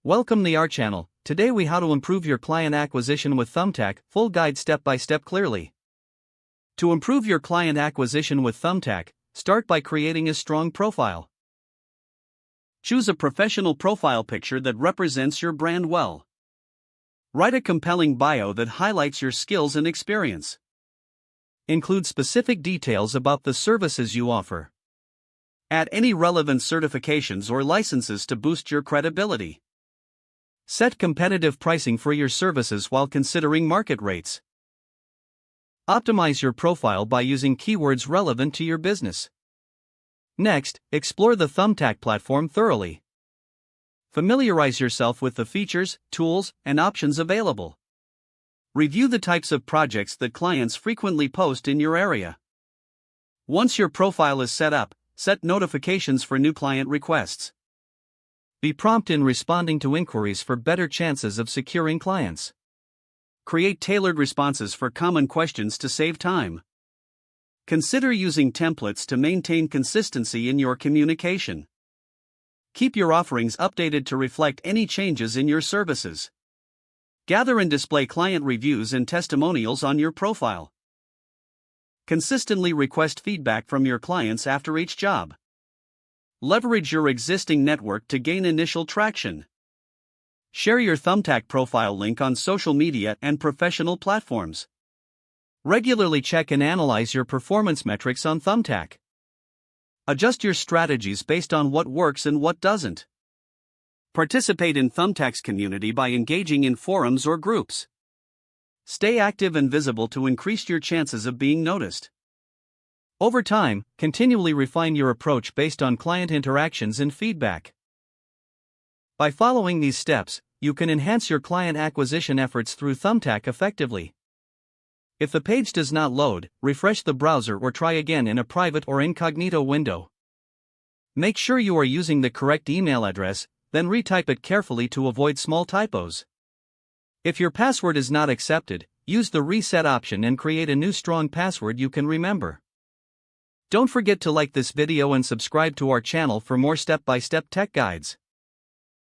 Welcome to our channel. Today we how to improve your client acquisition with Thumbtack, full guide step by step clearly. To improve your client acquisition with Thumbtack, start by creating a strong profile. Choose a professional profile picture that represents your brand well. Write a compelling bio that highlights your skills and experience. Include specific details about the services you offer. Add any relevant certifications or licenses to boost your credibility. Set competitive pricing for your services while considering market rates. Optimize your profile by using keywords relevant to your business. Next, explore the Thumbtack platform thoroughly. Familiarize yourself with the features, tools, and options available. Review the types of projects that clients frequently post in your area. Once your profile is set up, set notifications for new client requests. Be prompt in responding to inquiries for better chances of securing clients. Create tailored responses for common questions to save time. Consider using templates to maintain consistency in your communication. Keep your offerings updated to reflect any changes in your services. Gather and display client reviews and testimonials on your profile. Consistently request feedback from your clients after each job. Leverage your existing network to gain initial traction. Share your Thumbtack profile link on social media and professional platforms. Regularly check and analyze your performance metrics on Thumbtack. Adjust your strategies based on what works and what doesn't. Participate in Thumbtack's community by engaging in forums or groups. Stay active and visible to increase your chances of being noticed. Over time, continually refine your approach based on client interactions and feedback. By following these steps, you can enhance your client acquisition efforts through Thumbtack effectively. If the page does not load, refresh the browser or try again in a private or incognito window. Make sure you are using the correct email address, then retype it carefully to avoid small typos. If your password is not accepted, use the reset option and create a new strong password you can remember. Don't forget to like this video and subscribe to our channel for more step-by-step tech guides.